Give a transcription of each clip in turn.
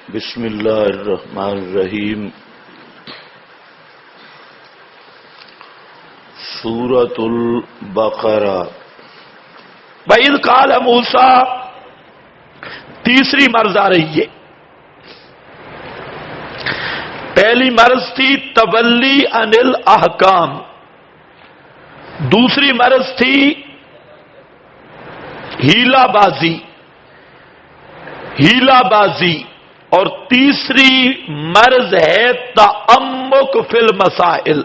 بسم اللہ الرحمن الرحیم۔ سورۃ البقرہ۔ وَإِذْ قَالَ مُوسیٰ، تیسری مرض آ رہی ہے۔ پہلی مرض تھی تولی عن الاحکام، دوسری مرض تھی ہیلا بازی، اور تیسری مرض ہے تعمق فی المسائل۔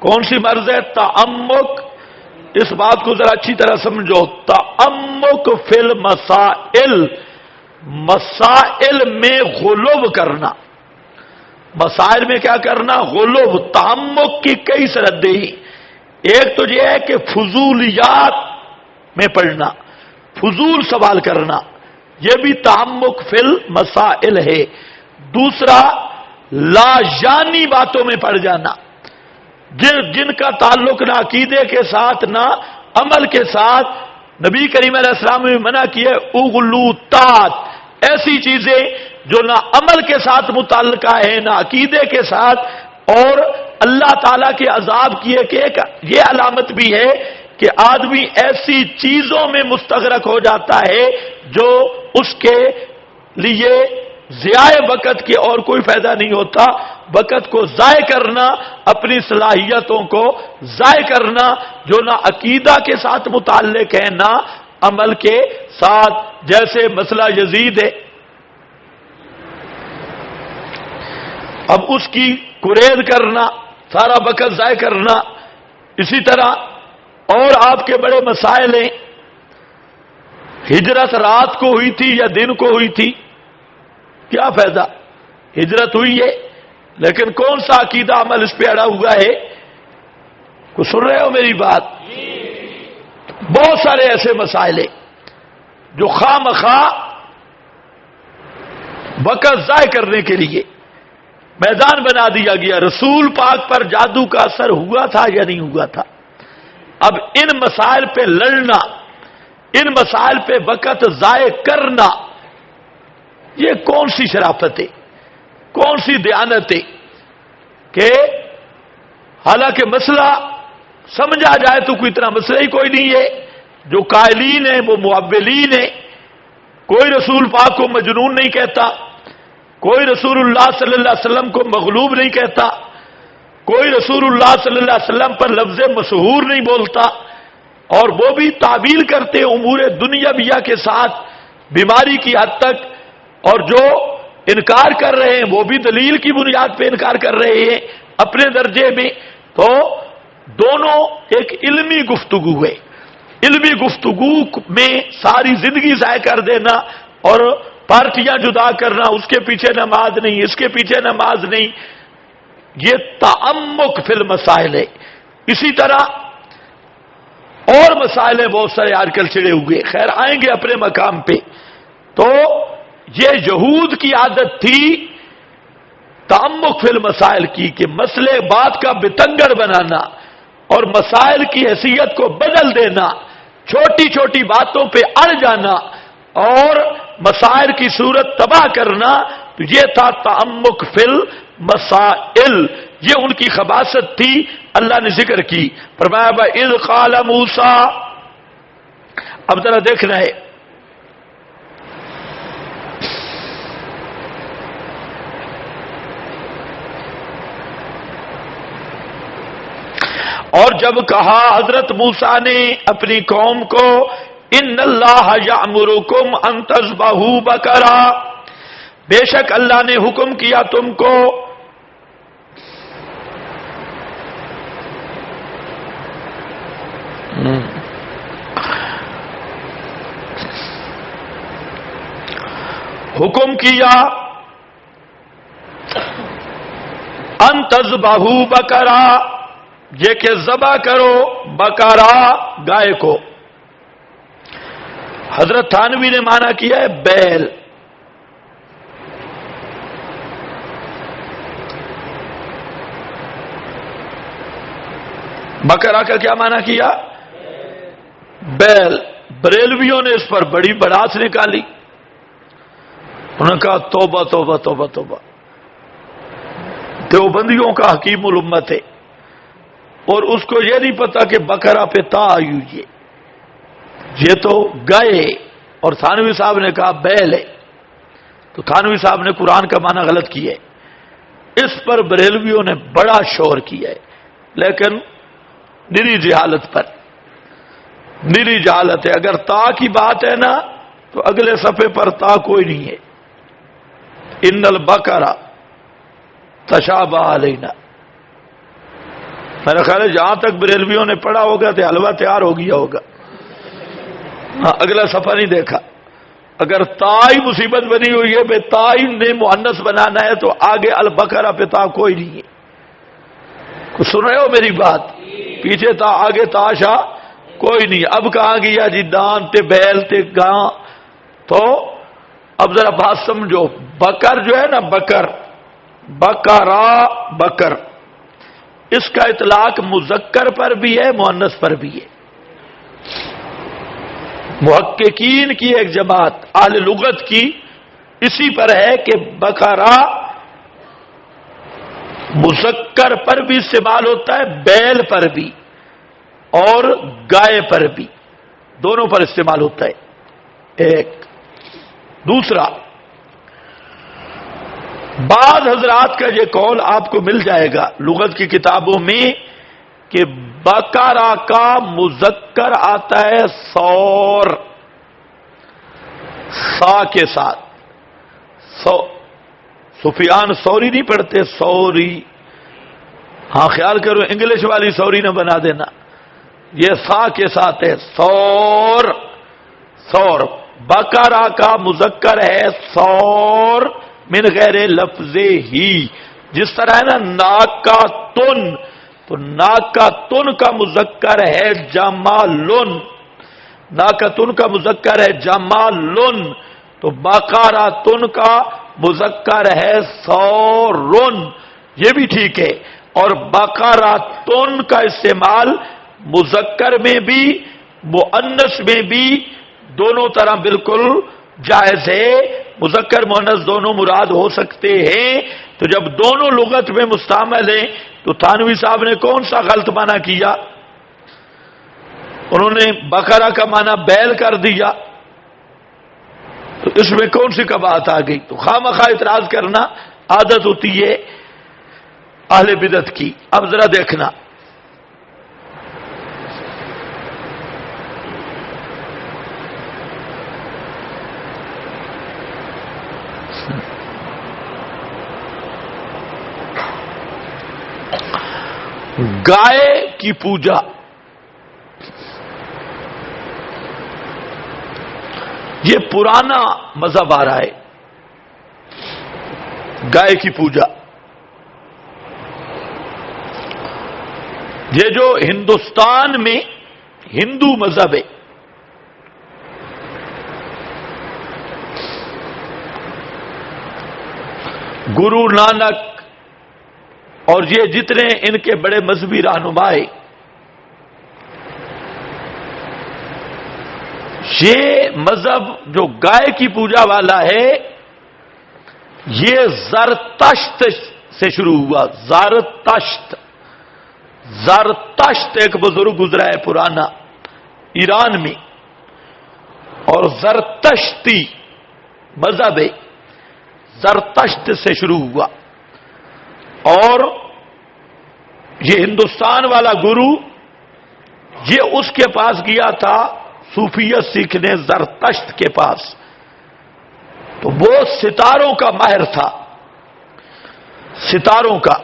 کون سی مرض ہے؟ تعمق۔ اس بات کو ذرا اچھی طرح سمجھو، تعمق فی المسائل، مسائل میں غلو کرنا۔ مسائل میں کیا کرنا؟ غلو۔ تعمق کی کئی سرحدیں، ایک تو یہ ہے کہ فضولیات میں پڑھنا، فضول سوال کرنا، یہ بھی تعمق فی المسائل ہے۔ دوسرا لاجانی باتوں میں پڑ جانا، جن کا تعلق نہ عقیدے کے ساتھ نہ عمل کے ساتھ۔ نبی کریم علیہ السلام نے منع کیا اغلوطات، ایسی چیزیں جو نہ عمل کے ساتھ متعلقہ ہے نہ عقیدے کے ساتھ، اور اللہ تعالیٰ کے عذاب کی ایک یہ علامت بھی ہے کہ آدمی ایسی چیزوں میں مستغرق ہو جاتا ہے جو اس کے لیے ضیاء وقت کے اور کوئی فائدہ نہیں ہوتا۔ وقت کو ضائع کرنا، اپنی صلاحیتوں کو ضائع کرنا جو نہ عقیدہ کے ساتھ متعلق ہے نہ عمل کے ساتھ، جیسے مسئلہ یزید ہے، اب اس کی کوریز کرنا، سارا وقت ضائع کرنا۔ اسی طرح اور آپ کے بڑے مسائل ہیں، ہجرت رات کو ہوئی تھی یا دن کو ہوئی تھی، کیا فائدہ؟ ہجرت ہوئی ہے لیکن کون سا عقیدہ عمل اس پہ اڑا ہوا ہے؟ کو سن رہے ہو میری بات؟ بہت سارے ایسے مسائل ہیں جو خواہ مخواہ وقت ضائع کرنے کے لیے میدان بنا دیا گیا۔ رسول پاک پر جادو کا اثر ہوا تھا یا نہیں ہوا تھا؟ اب ان مسائل پہ لڑنا، ان مسائل پہ وقت ضائع کرنا، یہ کون سی شرافت ہے، کون سی دیانت ہے کہ حالانکہ مسئلہ سمجھا جائے تو کوئی اتنا مسئلہ ہی کوئی نہیں ہے۔ جو قائلین ہیں وہ معولین ہیں۔ کوئی رسول پاک کو مجنون نہیں کہتا، کوئی رسول اللہ صلی اللہ علیہ وسلم کو مغلوب نہیں کہتا، کوئی رسول اللہ صلی اللہ علیہ وسلم پر لفظ مسحور نہیں بولتا، اور وہ بھی تعویل کرتے امور دنیاویہ کے ساتھ بیماری کی حد تک، اور جو انکار کر رہے ہیں وہ بھی دلیل کی بنیاد پہ انکار کر رہے ہیں اپنے درجے میں۔ تو دونوں ایک علمی گفتگو ہے، علمی گفتگو میں ساری زندگی ضائع کر دینا اور پارٹیاں جدا کرنا، اس کے پیچھے نماز نہیں، اس کے پیچھے نماز نہیں، یہ تعمق فی المسائل ہے۔ اسی طرح اور مسائل ہیں بہت سارے آج کل چھڑے ہوئے، خیر آئیں گے اپنے مقام پہ۔ تو یہ یہود کی عادت تھی تعمق فی المسائل کی، کہ مسئلے بات کا بتنگڑ بنانا اور مسائل کی حیثیت کو بدل دینا، چھوٹی چھوٹی باتوں پہ اڑ جانا اور مسائل کی صورت تباہ کرنا۔ تو یہ تھا تعمق فی المسائل، یہ ان کی خباثت تھی، اللہ نے ذکر کی۔ فرمایا وَإِذْ قَالَ مُوسیٰ۔ اب ذرا دیکھنا ہے، اور جب کہا حضرت موسیٰ نے اپنی قوم کو ان اللہ یأمرکم ان تذبحوا بقرہ، بے شک اللہ نے حکم کیا تم کو ان تذبحوا بقرہ، یہ کہ ذبح کرو بقرہ، گائے کو۔ حضرت تھانوی نے مانا کیا ہے بیل، بقرہ کا کیا مانا کیا؟ بیل۔ بریلویوں نے اس پر بڑی بڑاس نکالی، انہوں نے کہا توبہ توبہ توبہ توبہ، دیوبندیوں کا حکیم الامت ہے اور اس کو یہ نہیں پتا کہ بقرہ پہ تا آئی ہوئی ہے، یہ تو گئے۔ اور تھانوی صاحب نے کہا بیل ہے، تو تھانوی صاحب نے قرآن کا معنی غلط کیا ہے۔ اس پر بریلویوں نے بڑا شور کیا ہے، لیکن نری جہالت پر، نری جہالت ہے۔ اگر تا کی بات ہے نا تو اگلے صفحے پر تا کوئی نہیں ہے۔ ان البقرہ تشابہ علینا، میرا خیال ہے جہاں تک بریلویوں نے پڑھا ہوگا تو حلوہ تیار ہو گیا ہوگا۔ ہاں، اگلا صفحہ نہیں دیکھا۔ اگر تائی مصیبت بنی ہوئی ہے، بے تائی نے مؤنث بنانا ہے تو آگے البقرہ پہ تا کوئی نہیں ہے۔ کچھ سن رہے ہو میری بات؟ پیچھے تا، آگے تاشا کوئی نہیں۔ اب کہاں گیا جی دان تے بیل تے گاں؟ تو اب ذرا بات سمجھو، بکر جو ہے نا، بکر، بکرا، بکر، اس کا اطلاق مذکر پر بھی ہے مؤنث پر بھی ہے۔ محققین کی ایک جماعت اہل لغت کی اسی پر ہے کہ بکرا مذکر پر بھی استعمال ہوتا ہے، بیل پر بھی اور گائے پر بھی، دونوں پر استعمال ہوتا ہے۔ ایک دوسرا، بعض حضرات کا یہ قول آپ کو مل جائے گا لغت کی کتابوں میں کہ بقرہ کا مذکر آتا ہے سور، سا کے ساتھ۔ سفیان سوری نہیں پڑھتے، سوری، ہاں خیال کرو انگلش والی سوری نہ بنا دینا، یہ سا کے ساتھ ہے، سور، سور۔ بقرہ کا مذکر ہے سور من غیر لفظ ہی، جس طرح ہے نا ناک کا تن، تو ناک کا تن کا مذکر ہے جمالن، ناک کا تن کا مذکر ہے جمالن، تو بقرہ تن کا مذکر ہے سورن، یہ بھی ٹھیک ہے۔ اور بقرہ تن کا استعمال مذکر میں بھی مؤنث میں بھی دونوں طرح بالکل جائز ہے، مذکر مؤنث دونوں مراد ہو سکتے ہیں۔ تو جب دونوں لغت میں مستعمل ہیں تو تھانوی صاحب نے کون سا غلط معنی کیا؟ انہوں نے بقرہ کا معنی بیل کر دیا، تو اس میں کون سی کباہت آ گئی؟ تو خواہ اعتراض کرنا عادت ہوتی ہے اہل بدعت کی۔ اب ذرا دیکھنا، گائے کی پوجا، یہ پرانا مذہب آ رہا ہے، گائے کی پوجا۔ یہ جو ہندوستان میں ہندو مذہب ہے، گرو نانک اور یہ جتنے ان کے بڑے مذہبی رہنما، یہ مذہب جو گائے کی پوجا والا ہے یہ زرتشت سے شروع ہوا۔ زرتشت، زرتشت ایک بزرگ گزرا ہے پرانا ایران میں، اور زرتشتی مذہب ہے، زرتشت سے شروع ہوا، اور یہ ہندوستان والا گرو یہ اس کے پاس گیا تھا صوفیت سیکھنے، زرتشت کے پاس، تو وہ ستاروں کا ماہر تھا، ستاروں کا،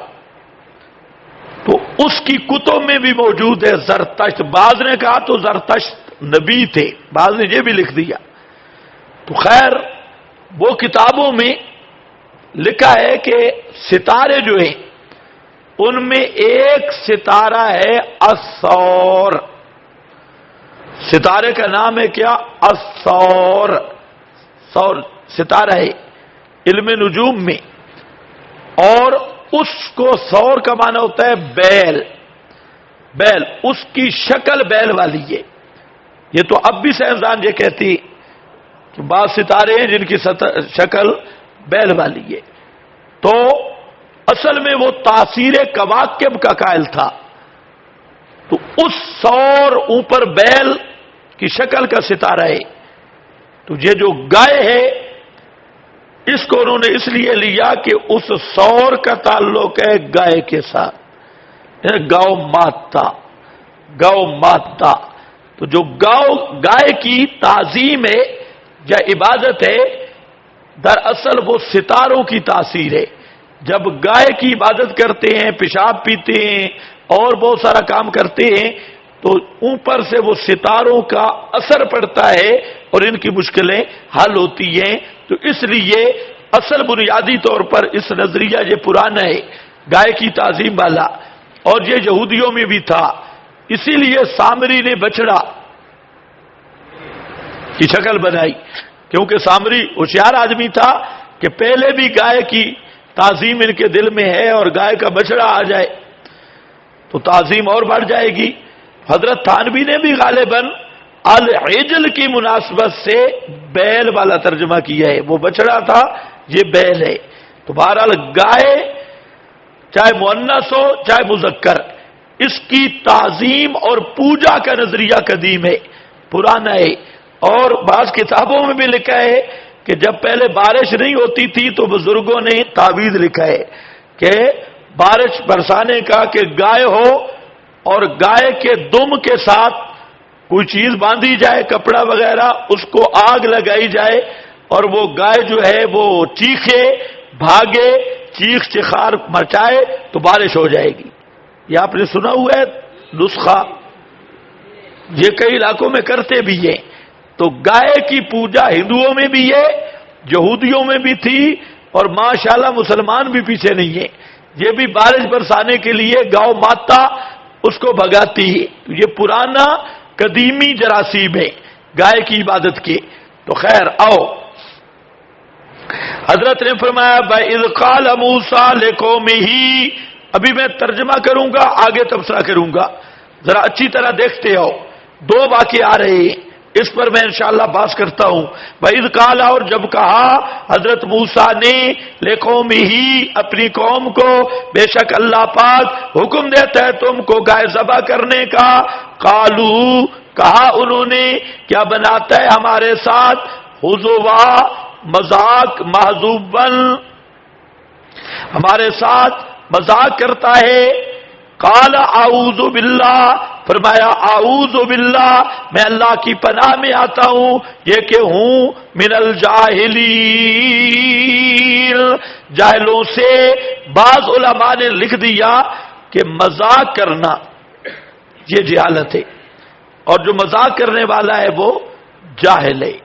تو اس کی کتب میں بھی موجود ہے زرتشت۔ بعض نے کہا تو زرتشت نبی تھے، بعض نے یہ بھی لکھ دیا۔ تو خیر وہ کتابوں میں لکھا ہے کہ ستارے جو ہیں ان میں ایک ستارہ ہے الثور، ستارے کا نام ہے کیا؟ الثور، ثور ستارہ ہے علم نجوم میں، اور اس کو ثور کا معنی ہوتا ہے بیل، بیل، اس کی شکل بیل والی ہے۔ یہ تو اب بھی سائنسدان یہ کہتی کہ بعض ستارے ہیں جن کی شکل بیل والی ہے، تو اصل میں وہ تاثیر کواکب کا قائل تھا، تو اس سور اوپر بیل کی شکل کا ستارہ ہے، تو یہ جو گائے ہے اس کو انہوں نے اس لیے لیا کہ اس سور کا تعلق ہے گائے کے ساتھ، گاؤ ماتا، گاؤ ماتا، تو جو گائے کی تعظیم ہے یا عبادت ہے، دراصل وہ ستاروں کی تاثیر ہے۔ جب گائے کی عبادت کرتے ہیں، پیشاب پیتے ہیں اور بہت سارا کام کرتے ہیں، تو اوپر سے وہ ستاروں کا اثر پڑتا ہے اور ان کی مشکلیں حل ہوتی ہیں۔ تو اس لیے اصل بنیادی طور پر اس نظریہ یہ پرانا ہے گائے کی تعظیم والا، اور یہ یہودیوں میں بھی تھا، اسی لیے سامری نے بچڑا کی شکل بنائی، کیونکہ سامری ہوشیار آدمی تھا کہ پہلے بھی گائے کی تعظیم ان کے دل میں ہے اور گائے کا بچڑا آ جائے تو تعظیم اور بڑھ جائے گی۔ حضرت تھانوی نے بھی غالباً العجل کی مناسبت سے بیل والا ترجمہ کیا ہے، وہ بچڑا تھا، یہ بیل ہے۔ تو بہرحال گائے چاہے مؤنث ہو چاہے مذکر، اس کی تعظیم اور پوجا کا نظریہ قدیم ہے، پرانا ہے، اور بعض کتابوں میں بھی لکھا ہے کہ جب پہلے بارش نہیں ہوتی تھی تو بزرگوں نے تعویذ لکھا ہے کہ بارش برسانے کا کہ گائے ہو اور گائے کے دم کے ساتھ کوئی چیز باندھی جائے، کپڑا وغیرہ، اس کو آگ لگائی جائے اور وہ گائے جو ہے وہ چیخے، بھاگے، چیخ چخار مچائے تو بارش ہو جائے گی۔ یہ آپ نے سنا ہوا ہے نسخہ، یہ کئی علاقوں میں کرتے بھی ہیں۔ تو گائے کی پوجا ہندوؤں میں بھی ہے، یہودیوں میں بھی تھی، اور ماشاءاللہ مسلمان بھی پیچھے نہیں ہے، یہ بھی بارش برسانے کے لیے گاؤ ماتا اس کو بھگاتی ہے۔ تو یہ پرانا قدیمی جراثیم ہے گائے کی عبادت کے۔ تو خیر آؤ، حضرت نے فرمایا بَإِذْ قَالَ مُوسَىٰ لِقَوْمِهِ، ابھی میں ترجمہ کروں گا، آگے تبصرہ کروں گا، ذرا اچھی طرح دیکھتے ہو، دو واقعے آ رہے ہیں، اس پر میں انشاءاللہ بات کرتا ہوں۔ وَإِذْ قَالَ، اور جب کہا حضرت موسیٰ نے، لِقَوْمِهِ، اپنی قوم کو، بے شک اللہ پاک حکم دیتا ہے تم کو گائے ذبح کرنے کا، قَالُوا، کہا انہوں نے، کیا بناتا ہے ہمارے ساتھ، حُزُوًا، مذاق، محذوباً، ہمارے ساتھ مذاق کرتا ہے۔ قال اعوذ باللہ، فرمایا اعوذ باللہ، میں اللہ کی پناہ میں آتا ہوں، یہ کہ ہوں من الجاہلین، جاہلوں سے۔ بعض علماء نے لکھ دیا کہ مذاق کرنا یہ جہالت ہے، اور جو مذاق کرنے والا ہے وہ جاہل ہے،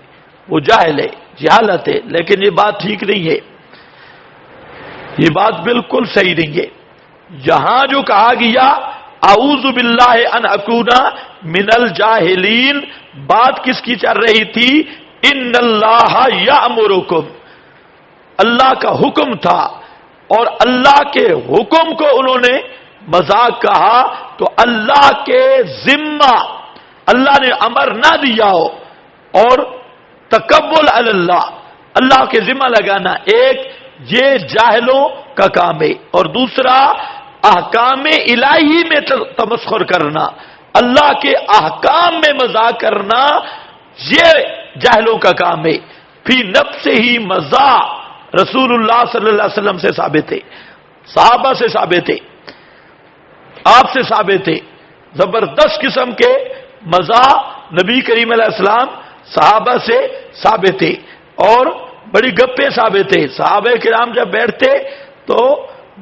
وہ جاہل ہے، جہالت ہے، لیکن یہ بات ٹھیک نہیں ہے، یہ بات بالکل صحیح نہیں ہے۔ یہاں جو کہا گیا اعوذ باللہ ان اکونا من الجاہلین، بات کس کی چل رہی تھی؟ ان اللہ یامرکم، اللہ کا حکم تھا، اور اللہ کے حکم کو انہوں نے مذاق کہا، تو اللہ کے ذمہ اللہ نے امر نہ دیا ہو، اور تکبل علی اللہ، اللہ کے ذمہ لگانا، ایک یہ جاہلوں کا کام ہے، اور دوسرا احکام الہی میں تمسخر کرنا، اللہ کے احکام میں مذاق کرنا، یہ جاہلوں کا کام ہے۔ فی نفس ہی مذاق رسول اللہ صلی اللہ علیہ وسلم سے ثابت ہے، صحابہ سے ثابت ہے، آپ سے ثابت ہے، زبردست قسم کے مذاق نبی کریم علیہ السلام صحابہ سے ثابت ہے، اور بڑی گپیں ثابت ہے۔ صحابہ کرام جب بیٹھتے تو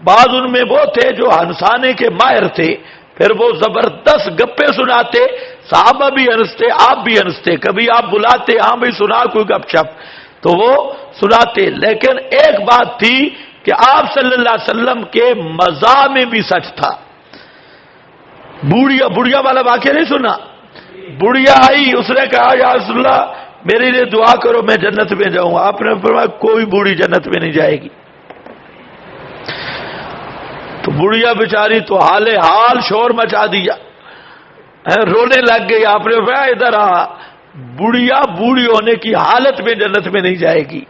بعض ان میں وہ تھے جو ہنسانے کے ماہر تھے، پھر وہ زبردست گپیں سناتے، صحابہ بھی ہنستے، آپ بھی ہنستے، کبھی آپ بلاتے ہاں بھائی سنا کوئی گپ شپ تو وہ سناتے، لیکن ایک بات تھی کہ آپ صلی اللہ علیہ وسلم کے مزاح میں بھی سچ تھا۔ بوڑھیا والا واقعہ نہیں سنا؟ بڑھیا آئی، اس نے کہا یا رسول اللہ میرے لیے دعا کرو میں جنت میں جاؤں، آپ نے فرمایا کوئی بوڑھی جنت میں نہیں جائے گی۔ تو بڑھیا بیچاری تو حال شور مچا دیا، رونے لگ گئی، آپ نے فرمایا ادھر آ، بڑھیا بوڑھی ہونے کی حالت میں جنت میں نہیں جائے گی،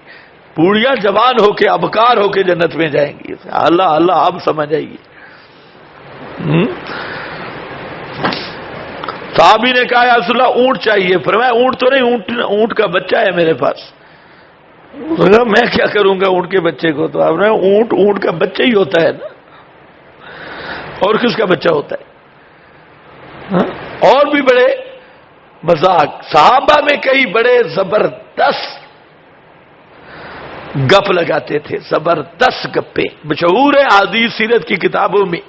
بوڑھیا جوان ہو کے ابکار ہو کے جنت میں جائیں گی. اللہ اللہ آپ سمجھ آئیے. صحابی نے کہا یا رسول اللہ اونٹ چاہیے. فرمایا اونٹ تو نہیں، اونٹ کا بچہ ہے میرے پاس. میں کیا کروں گا اونٹ کے بچے کو؟ تو آپ نے اونٹ کا بچہ ہی ہوتا ہے نا، اور کس کا بچہ ہوتا ہے؟ اور بھی بڑے مذاق صحابہ میں کئی بڑے زبردست گپ لگاتے تھے، زبردست گپے مشہور ہے حدیث سیرت کی کتابوں میں.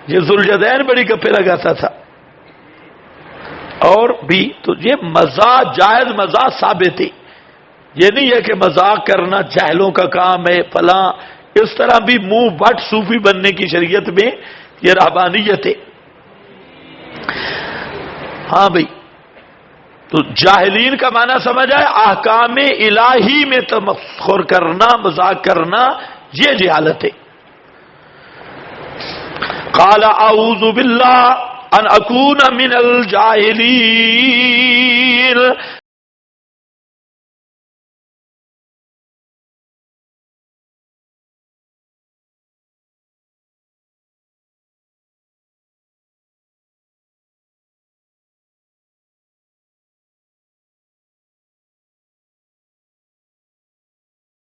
یہ ذوالجدین بڑی گپے لگاتا تھا. اور بھی تو یہ مزاح جائز مزاح ثابت ہے. یہ نہیں ہے کہ مذاق کرنا جاہلوں کا کام ہے فلاں. اس طرح بھی منہ بٹ صوفی بننے کی شریعت میں یہ رہبانیت ہے. ہاں بھائی، تو جاہلین کا معنی سمجھ آئے؟ احکام الہی میں تمسخر کرنا، مذاق کرنا، یہ جہالت ہے. قال اعوذ باللہ ان اکون من الجاہلین.